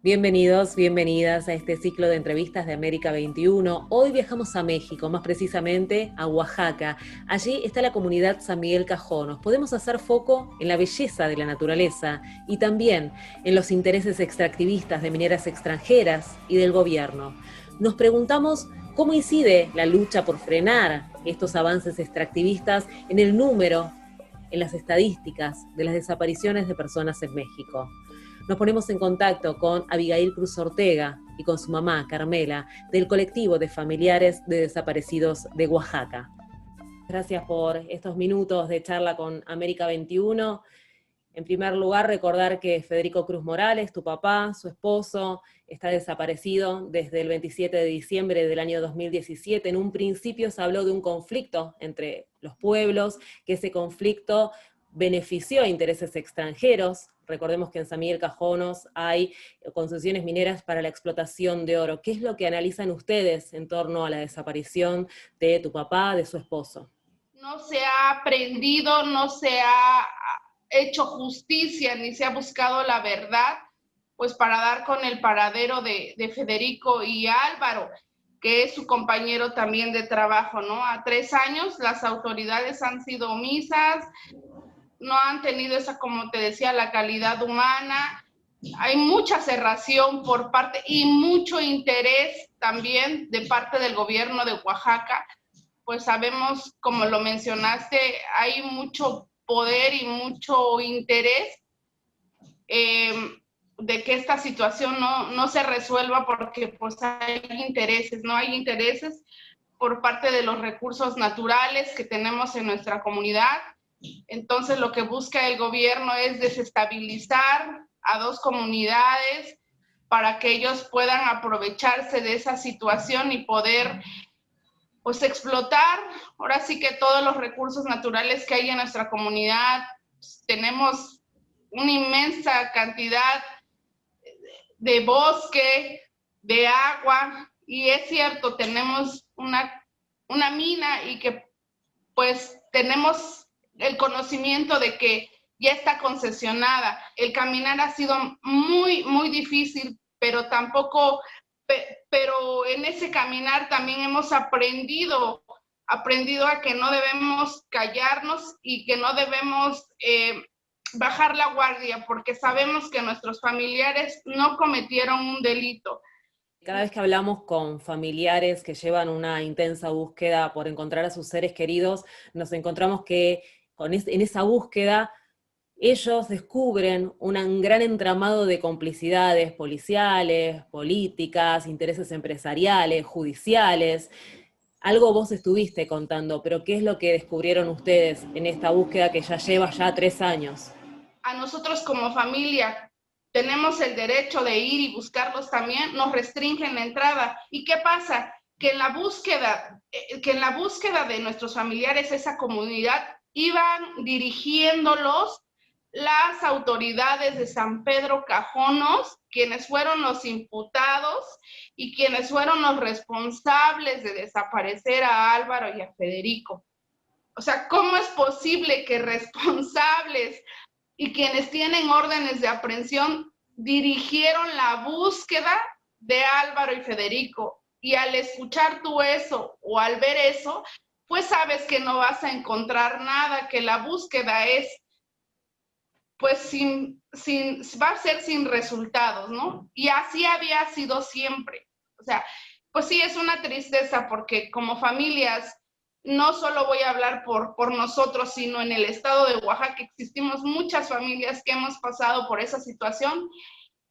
Bienvenidos, bienvenidas a este ciclo de entrevistas de América 21. Hoy viajamos a México, más precisamente a Oaxaca. Allí está la comunidad San Miguel Cajonos. Podemos hacer foco en la belleza de la naturaleza y también en los intereses extractivistas de mineras extranjeras y del gobierno. Nos preguntamos cómo incide la lucha por frenar estos avances extractivistas en el número, en las estadísticas de las desapariciones de personas en México. Nos ponemos en contacto con Abigail Cruz Ortega y con su mamá, Carmela, del colectivo de familiares de desaparecidos de Oaxaca. Gracias por estos minutos de charla con América 21. En primer lugar, recordar que Federico Cruz Morales, tu papá, su esposo, está desaparecido desde el 27 de diciembre del año 2017. En un principio se habló de un conflicto entre los pueblos, que ese conflicto benefició a intereses extranjeros. Recordemos que en San Miguel Cajonos hay concesiones mineras para la explotación de oro. ¿Qué es lo que analizan ustedes en torno a la desaparición de tu papá, de su esposo? No se ha aprendido, no se ha hecho justicia, ni se ha buscado la verdad, pues para dar con el paradero de Federico y Álvaro, que es su compañero también de trabajo, ¿no? A 3 años las autoridades han sido omisas, no han tenido esa, como te decía, la calidad humana. Hay mucha cerración por parte y mucho interés también de parte del gobierno de Oaxaca. Pues sabemos, como lo mencionaste, hay mucho poder y mucho interés eh, de que esta situación no se resuelva porque pues hay intereses, ¿no? Hay intereses por parte de los recursos naturales que tenemos en nuestra comunidad. Entonces lo que busca el gobierno es desestabilizar a dos comunidades para que ellos puedan aprovecharse de esa situación y poder pues explotar ahora sí que todos los recursos naturales que hay en nuestra comunidad. Tenemos una inmensa cantidad de bosque, de agua, y es cierto, tenemos una mina y que pues tenemos el conocimiento de que ya está concesionada. El caminar ha sido muy, muy difícil, pero tampoco, pero en ese caminar también hemos aprendido a que no debemos callarnos y que no debemos bajar la guardia, porque sabemos que nuestros familiares no cometieron un delito. Cada vez que hablamos con familiares que llevan una intensa búsqueda por encontrar a sus seres queridos, nos encontramos que en esa búsqueda ellos descubren un gran entramado de complicidades policiales, políticas, intereses empresariales, judiciales. Algo vos estuviste contando, pero ¿qué es lo que descubrieron ustedes en esta búsqueda que ya lleva ya 3 años? A nosotros como familia tenemos el derecho de ir y buscarlos también, nos restringen la entrada. ¿Y qué pasa? Que en la búsqueda de nuestros familiares, esa comunidad, iban dirigiéndolos las autoridades de San Pedro Cajonos, quienes fueron los imputados y quienes fueron los responsables de desaparecer a Álvaro y a Federico. O sea, ¿cómo es posible que responsables y quienes tienen órdenes de aprehensión dirigieron la búsqueda de Álvaro y Federico? Y al escuchar tú eso o al ver eso, pues sabes que no vas a encontrar nada, que la búsqueda es, pues, va a ser sin resultados, ¿no? Y así había sido siempre. O sea, pues sí, es una tristeza porque como familias, no solo voy a hablar por nosotros, sino en el estado de Oaxaca existimos muchas familias que hemos pasado por esa situación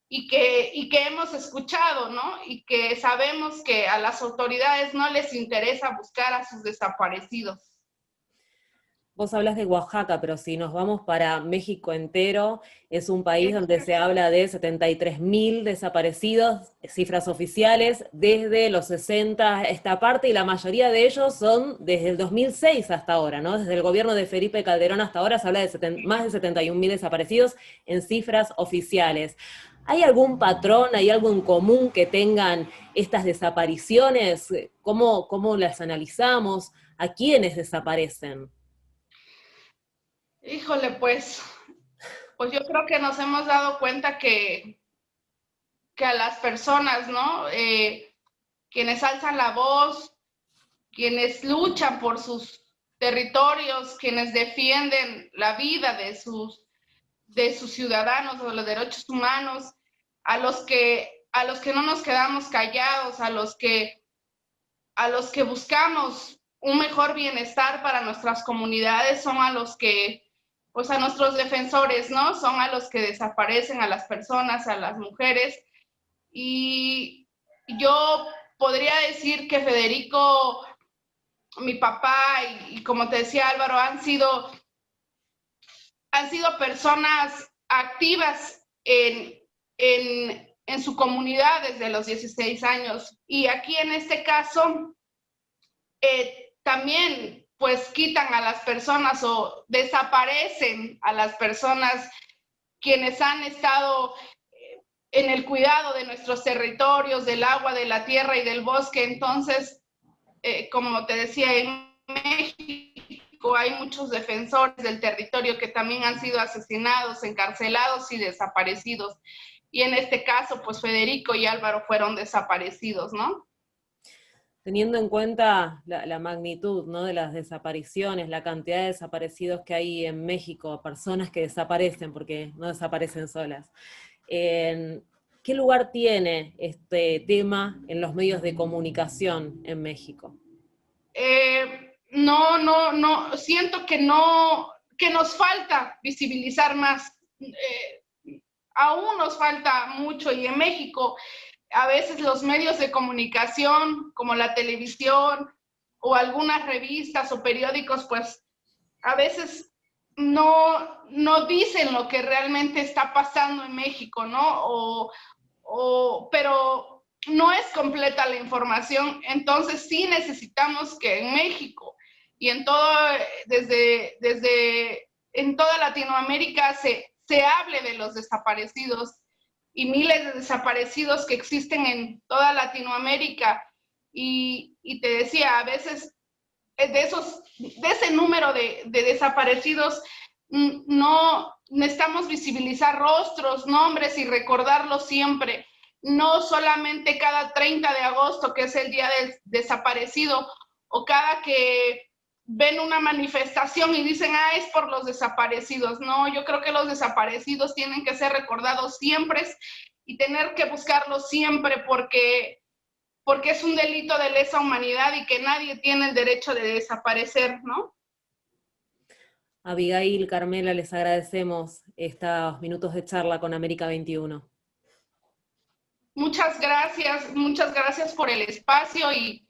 y que hemos escuchado, ¿no? Y que sabemos que a las autoridades no les interesa buscar a sus desaparecidos. Vos hablas de Oaxaca, pero si nos vamos para México entero, es un país donde se habla de 73.000 desaparecidos, cifras oficiales, desde los 60 esta parte, y la mayoría de ellos son desde el 2006 hasta ahora, ¿no? Desde el gobierno de Felipe Calderón hasta ahora se habla de más de 71.000 desaparecidos en cifras oficiales. ¿Hay algún patrón, hay algo en común que tengan estas desapariciones? ¿Cómo las analizamos? ¿A quiénes desaparecen? Híjole, pues yo creo que nos hemos dado cuenta que a las personas, ¿no? Quienes alzan la voz, quienes luchan por sus territorios, quienes defienden la vida de sus ciudadanos o los derechos humanos, a los que no nos quedamos callados, a los que buscamos un mejor bienestar para nuestras comunidades, son a los que, pues a nuestros defensores, ¿no? Son a los que desaparecen a las personas, a las mujeres. Y yo podría decir que Federico, mi papá y como te decía Álvaro, han sido personas activas en su comunidad desde los 16 años. Y aquí en este caso, también pues quitan a las personas o desaparecen a las personas quienes han estado en el cuidado de nuestros territorios, del agua, de la tierra y del bosque. Entonces, como te decía, en México hay muchos defensores del territorio que también han sido asesinados, encarcelados y desaparecidos. Y en este caso, pues Federico y Álvaro fueron desaparecidos, ¿no? Teniendo en cuenta la magnitud, ¿no?, de las desapariciones, la cantidad de desaparecidos que hay en México, personas que desaparecen porque no desaparecen solas, ¿qué lugar tiene este tema en los medios de comunicación en México? No, siento que nos falta visibilizar más. Aún nos falta mucho, y en México a veces los medios de comunicación, como la televisión o algunas revistas o periódicos, pues a veces no dicen lo que realmente está pasando en México, ¿no? Pero no es completa la información. Entonces sí necesitamos que en México y en en toda Latinoamérica se hable de los desaparecidos y miles de desaparecidos que existen en toda Latinoamérica. Y te decía, a veces de ese número de desaparecidos, no necesitamos visibilizar rostros, nombres y recordarlos siempre, no solamente cada 30 de agosto, que es el día del desaparecido, o cada que ven una manifestación y dicen, es por los desaparecidos. No, yo creo que los desaparecidos tienen que ser recordados siempre y tener que buscarlos siempre, porque es un delito de lesa humanidad y que nadie tiene el derecho de desaparecer, ¿no? Abigail, Carmela, les agradecemos estos minutos de charla con América 21. Muchas gracias por el espacio y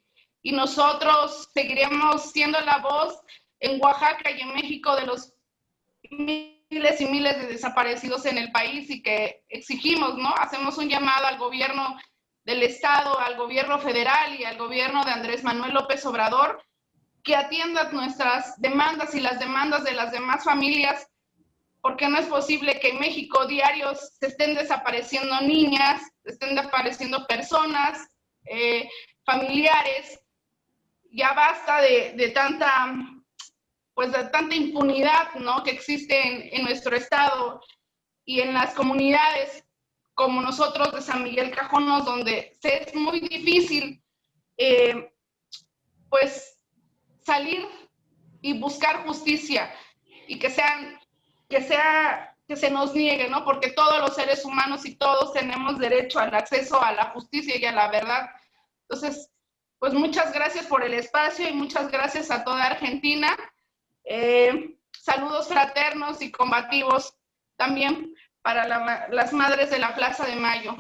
nosotros seguiremos siendo la voz en Oaxaca y en México de los miles y miles de desaparecidos en el país, y que exigimos, ¿no? Hacemos un llamado al gobierno del Estado, al gobierno federal y al gobierno de Andrés Manuel López Obrador, que atiendan nuestras demandas y las demandas de las demás familias, porque no es posible que en México diarios se estén desapareciendo niñas, se estén desapareciendo personas, familiares. Ya basta de tanta impunidad, ¿no?, que existe en nuestro estado y en las comunidades como nosotros de San Miguel Cajonos, donde es muy difícil pues salir y buscar justicia, y que se nos niegue, ¿no? Porque todos los seres humanos y todos tenemos derecho al acceso a la justicia y a la verdad. Entonces, pues muchas gracias por el espacio y muchas gracias a toda Argentina. Saludos fraternos y combativos también para las madres de la Plaza de Mayo.